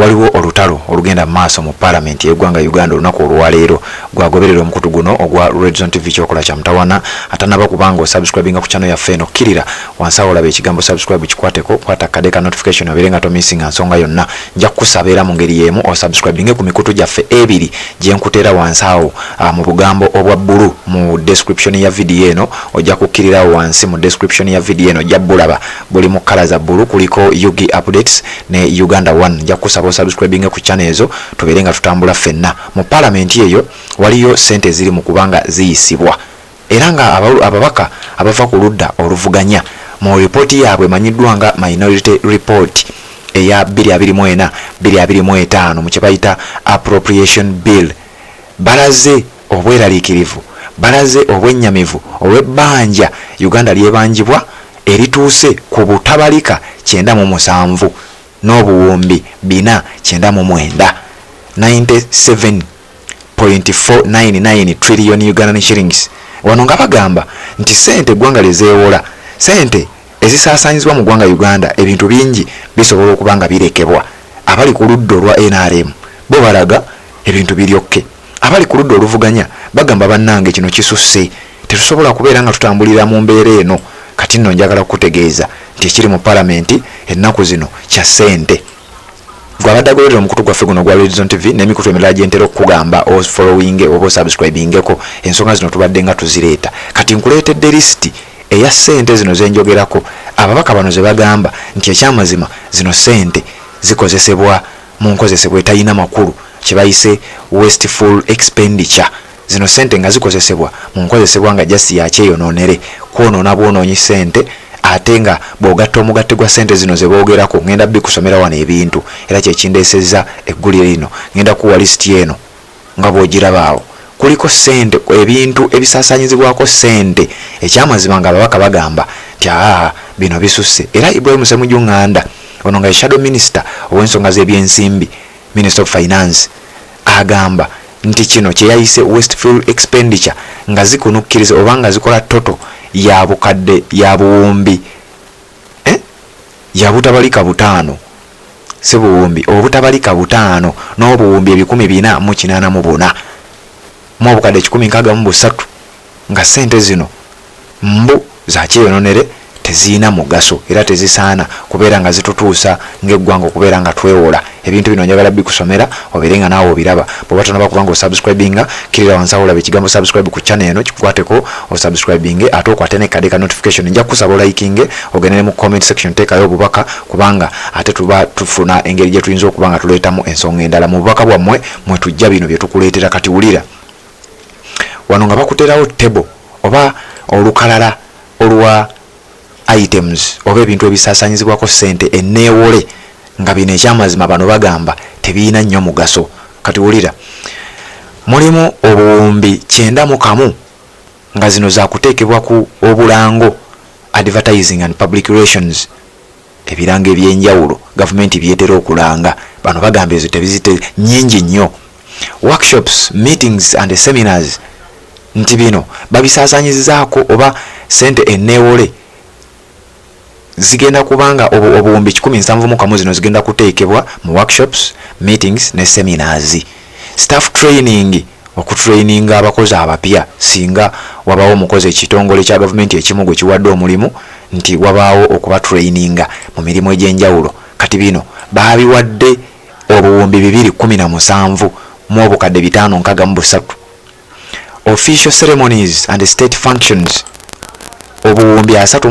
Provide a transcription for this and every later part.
waliwo olutalo olugenda maaso mu parliament y'eggwanga Uganda olunaku olwaleero gwagoberera omukutu guno ogwa Red Zone TV kyokola kya mutawana atanaba kubanga osubscribinga ku channel yaffe eno kkirira wansi awo olaba ekigambo subscribe kikwateko kwata kadeka notification obeerenga tomissinga nsonga yonna nja kusabeera mu ngeri y'emu osubscribinge ku mikutu gyaffe ebiri gye nkuteera wansi awo mu bugambo obwa bbulu mu description ya video eno ojja kukkirira wansi mu description ya video eno ojja bulaba buli mu kala za bbulu kuliko Yugi updates ne Uganda 1 nja kusaba subscribing ku channel ezo tubeerenga tutambula ffenna mu parliament eyo waliyo sente ziri mu kubanga ziyisibwa era nga ababaka abava ku ludda oluvuganya mu report yaabwe manyiddwa nga minority report eya 2024-2025 mu kye bayita appropriation bill balaze obweraliikirivu balaze obwennyamivu olw'ebbanja Uganda lyebanjibwa erituuse ku butabalika 97 n'obuwumbi 499 97.499 trillion Ugandan shillings. Wano nga bagamba nti sente gwanga lezeewola sente ezisaasaanyizibwa mu gwanga Uganda ebintu bingi bisobola okubanga birekebwa. Abali ku ludda olwa NRM bo balaga ebintu biryokke, abali ku ludda oluvuganya bagamba bannange kino kisusse tetusobola kubeera nga tutambulira mu mbeera eno. Kati nno njagala kutegeeza nti ekiri mu parliament ennaku zino kya sente. Gwabadagolera omukutu gwaffe guno gwa Red Zone TV n'emikutu emirala gyentera okugamba o following oba subscribingeko ensonga zino tubadde nga tuzireeta. Kati nkuleetedde listi eya sente zino zenjogerako. Ababaka bano ze bagamba nti ekyamazima zino sente zikozesebwa mu nkozesebwa etayina makulu kye bayise wasteful expenditure. Zino sente nga zikozesebwa mu nkozesebwa nga jasi yakyeyonoonere kwonoona bwonoonyi sente ate nga bw'ogatta omugatte gwa sente zino ze boogerako ngenda bikusomera wano ebintu era kyekindeesezza eggulire lino ngenda kuwa lisiti eno nga bw'ogirabaawo kuliko sente ebintu ebisaasaanyizibwako sente ekyamazima nga ababaka bagamba nti bino bisusse. Era Ibrahim Ssemujju Nganda ono nga ye shadow minister ow'ensonga z'ebyensimbi minister of finance agamba nti kino kye yayise wasteful expenditure nga zikunukkiriza oba nga zikola toto ya bukadde ya buwumbi ya butabalika butaano si buwumbi obutabalika butaano n'obuwumbi 484 mu obukadde 163 nga sente zino mbu za kyeyononere teziina mugaso era tezisaana kubeera nga zitutuusa ng'eggwanga okubeera nga twewola. Ebintu bino njagala bikusomera obeerenga naawe obiraba bw'oba tonaba kubanga osubscribinga kirira wansi awo olaba ekigambo subscribe ku channel eno kikukwateko osubscribinge ate okwate ne kadeka notification. Nja kusaba olikinge ogendere mu comment section teekayo obubaka kubanga ate tuba tufuna engeri gye tuyinza okuba nga tuleetamu ensonga endala mu bubaka bwammwe mwe tujja bino bye tukuleetera. Kati wulira wano nga bakuteerawo table oba olukalala olwa items oba ebintu ebisaasaanyizibwako sente enneewole nga bino ekyamazima bano bagamba tebiina nnyo mugaso. Kati wulira mulimu obuwumbi 91 nga zino zakuteekebwa ku obulango advertising and public relations ebirango ebyenjawulo gavumenti byetera okulanga bano bagamba ezo tebizite nnyingi nnyo. Workshops, meetings and seminars nti bino babisaasaanyizaako oba sente enneewole zigenda kubanga obuwumbi 171 zino zigenda kuteekebwa mu workshops, meetings ne seminars. Staff training okutraininga abakozi abapya singa wabaawo omukozi ekitongole kya gavumenti ekimu gwe kiwadde omulimu nti wabaawo okuba traininga mu mirimu egy'enjawulo. Kati bino baabiwadde obuwumbi 217 mu obukadde 563. Official ceremonies and state functions obuwumbi 36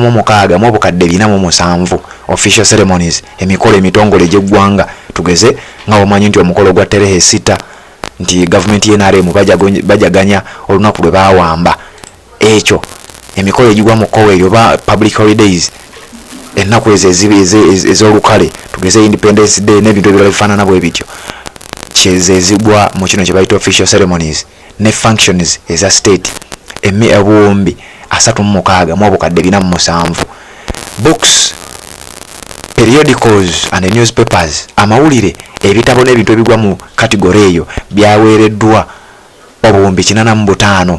mu obukadde 407. Official ceremonies emikolo emitongole gy'eggwanga tugeze nga omanyi nti omukolo gwa Terehe 6 nti gavumenti y'NRM bajaganya olunaku lwe baawamba ekyo emikolo egigwa mu Koweri oba public holidays ennaku ez'olukale tugeze Independence Day n'ebintu ebirala bifaanana bwe bityo kyezezigwa mu kino kye bayita official ceremonies ne functions eza state obuwumbi 36 mu obukadde 407. Books, periodicals and newspapers amawulire ebitabo n'ebintu ebigwa mu category eyo byaweereddwa obuwumbi 85.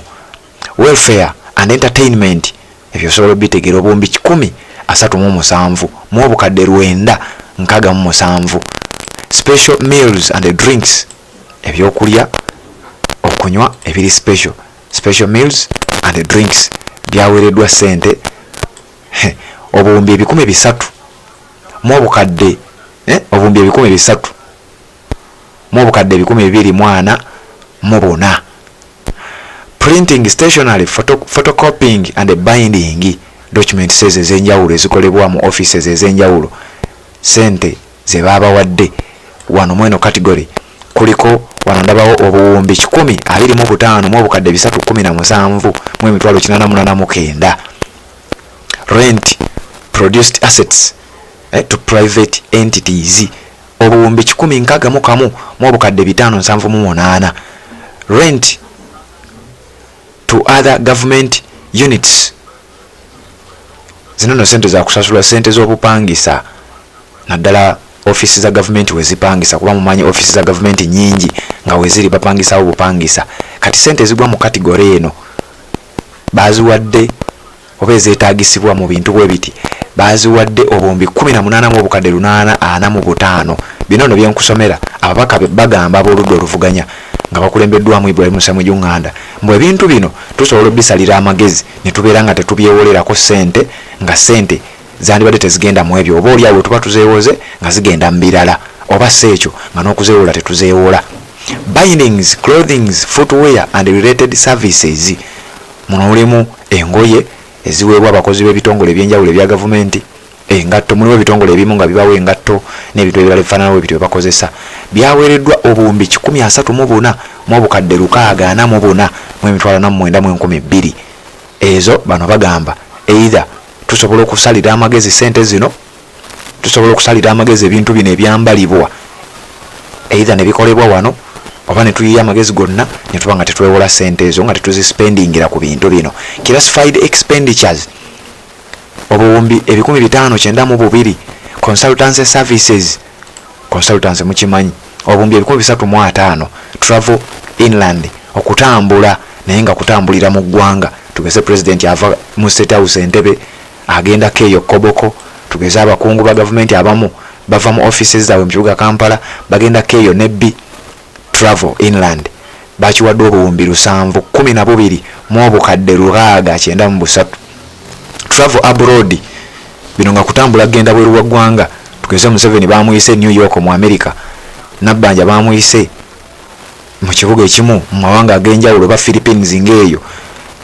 Welfare and entertainment ebyo osobola bitegeera obuwumbi 137 mu obukadde 967. special meals and drinks, ebyokulya okunywa ebiri special meals and drinks byaweereddwa sente obuwumbi 300 mu obukadde obuwumbi 300 mu obukadde 244. Printing, stationery, photocopying and binding document says ezenjawulo ezikolebwa mu offices ezenjawulo sente ze babawadde wano mweno category kuliko wano ndabawo obuwumbi 125 mu obukadde 317 mu emitwalo 889. Rent produced assets to private entities obuwumbi 161 mu obukadde 578. Rent to other government units, zino sente za kusasula sente z'obupangisa naddala office za government wezipangisa kuba mumanyi office za government nyingi nga weziri bapangisa obupangisa kati sente zigwa mu category eno baziwadde oba ezeetagisibwa mu bintu bwe biti baziwadde obuwumbi 18 mu obukadde 845. bino no byenkusomera ababaka bagamba ab'oludda oluvuganya nga bakulembeddwamu Ibrahim Ssemujju Nganda mbu ebintu bino tusobola obisalira amagezi ne tubeera nga tetubyewolerako sente nga sente zandibadde tezigenda mu ebyo oba oliawo tuba tuzeewoze nga zigenda mu birala oba seekyo nga n'okuzeewola tetuzeewola. Bindings, clothings, footwear and related services, muno mulimu engoye eziweebwa abakozi b'ebitongole ebyenjawulo ebya gavumenti, engatto mulimu ebitongole ebimu nga bibawo engatto n'ebintu ebirala ebifaanana bwe bityo bakozesa byaweereddwa obuwumbi 134 mu obukadde 644 mu emitwalo 49,200. ezo bano bagamba either tusobola okusalira amagezi sente zino tusobola okusalira amagezi ebintu bino ebyambalibwa either ne bikolebwa wano oba ne tuyiya amagezi gonna ne tuba nga tetwewola sente ezo nga tetuzispendingira ku bintu bino. Classified expenditures obuwumbi 592. Consultancy services, consultancy mukimanyi obuwumbi 305. Travel inland okutambula naye nga kutambulira mu ggwanga tugeze president ava mu State House Entebbe agenda keyo Koboko, tugeze abakungu ba government abamu bava mu offices zaabwe mu kibuga Kampala bagenda keyo Nebbi. Travel inland bakiwadde obuwumbi 712 mu obukadde 693. Travel abroad bino nga kutambula genda bweru wa ggwanga tugeze Museveni bamuyise New York mu America, Nabbanja bamuyise mu kibuga ekimu mu mawanga ag'enjawulo ba Philippines ng'eyo.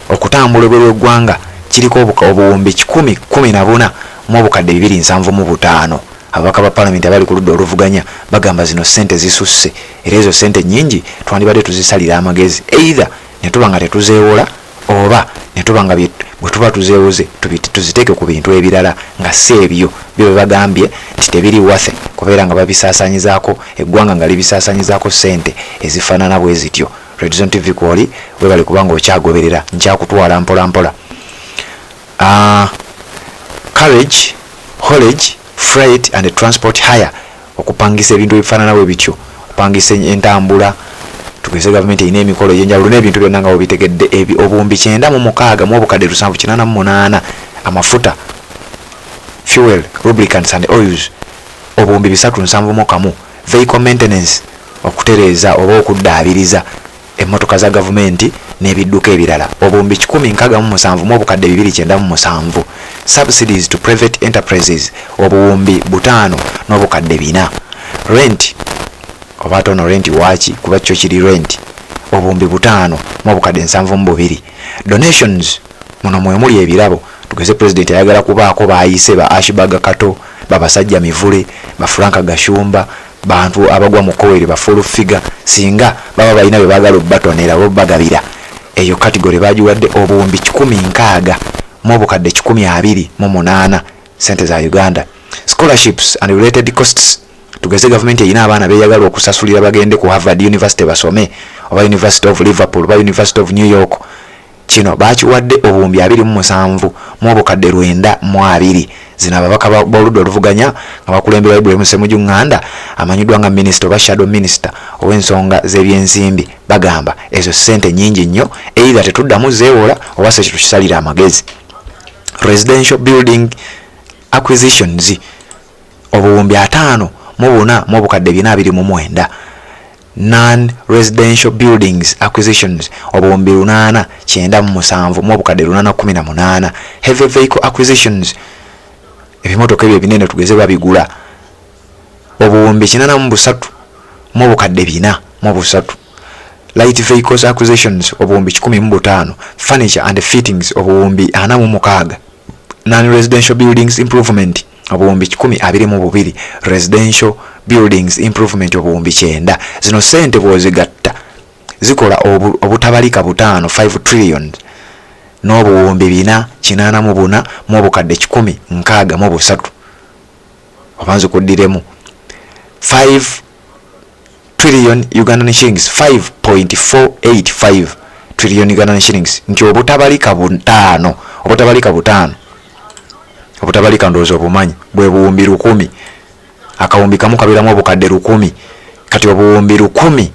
Okutambula bweru w'eggwanga kiriko obuwumbi 114 mu obukadde 275. Ababaka ba parliament abali ku ludda oluvuganya bagamba zino sente zisusse era ezo sente nyingi twandibadde tuzisalira amagezi either ne tuba nga tetuzeewola oba ne tuba nga bwe tuba tuzeewoze tuziteeke ku bintu ebirala nga si ebyo byo bagambye nti tebiri wathe kubeera nga babisaasanyizaako eggwanga nga libisaasanyizaako sente ezifaanana bwe zityo. Redzone TV kwoli webali kubanga okyagoberera nkyakutwala mpola mpola. Carriage, haulage, freight and transport hire okupangisa ebintu ebifaanana bwe bityo okupangisa entambula tugeze gavumenti erina emikolo egy'enjawulo n'ebintu byonna nga webitegedde obuwumbi 906 mu obukadde 788. Amafuta, fuel, lubricants and oils obuwumbi 371. Vehicle maintenance okutereeza oba okuddaabiriza emmotoka za gavumenti n'ebidduka ebirala obuwumbi 167 mu obukadde 297. Subsidies to private enterprises obuwumbi 5 n'obukadde 4. Rent oba tono rent waki kuba kyo kiri rent obuwumbi 5 mu obukadde 72. Donations muno mwe muli ebirabo tugeze president ayagala kubaako baayise ba Ashbaga Kato babasajja Mivule ba Franka Gashumba bantu abagwa mu koweri ba full figure singa baba balina bye baagala batonera bo bagabira eyo category bagiwadde obuwumbi 16 mu obukadde 128 sente za Uganda. Scholarships and related costs tugeze government erina abaana beeyagala okusasulira bagende ku Harvard University basome oba University of Liverpool oba University of New York kino bakiwadde obuwumbi 27 mu obukadde 920. Zino ababaka b'oludda oluvuganya nga bakulemberwa Ibrahim Ssemujju Nganda amanyiddwa nga minister oba shadow minister ow'ensonga z'ebyensimbi bagamba ezo sente nyingi nnyo either tetuddamu zeewola oba se kitukisalira amagezi. Residential building acquisitions obuwumbi 5 mu buna mu obukadde 429. Non-residential buildings acquisitions obuwumbi 897 mu obukadde 818. Heavy vehicle acquisitions ebimotoka ebyo ebinene tugeze babigula obuwumbi 83 mu obukadde 403. Light vehicles acquisitions obuwumbi 105. Furniture and fittings obuwumbi 46. Non-residential buildings improvement obuwumbi 122. Residential buildings improvement obuwumbi 9. Zino sente bwozigatta zikola obutabalika 5 trillion n'obuwumbi 484 mu obukadde 163. Obanze kuddiremu 5 trillion Ugandan shillings, 5.485 trillion Ugandan shillings. Nti obutabalika 5 obutabalika ndozo obumanyi bwe buwumbi 1000 akawumbi kamu kabiramu obukadde 1000 kati obuwumbi 1000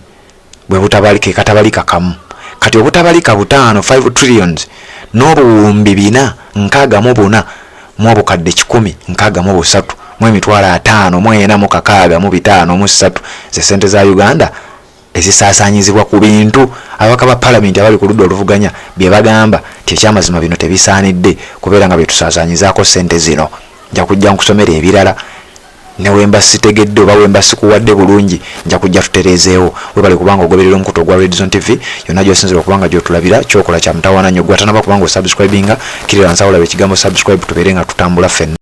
bwe butabalika katabalika kamu kati obutabalika 5 trillions n'obuwumbi 464 mu obukadde 163 mu emitwalo 5 mu 4 mu 5 mu 3 ze sente za Uganda ezisaasanyizibwa ku bintu abaka ba parliament abali ku ludda oluvuganya bye bagamba tekyamazima bino tebisaanidde kubeera nga betusaasanyizaako sente zino. Nja kujja nkusomera ebirala ne wemba sitegedde oba wemba sikuwadde bulungi nja kujja tutereezeewo webale kubanga ogoberera omukuto gwa Red Zone TV yonna gy'osinzira okubanga gy'otulabira kyokola kya mutawaana nnyo gwatana bakubanga osubscribinga kirira nsawula ekigambo subscribe tubeere nga tutambula ffenna.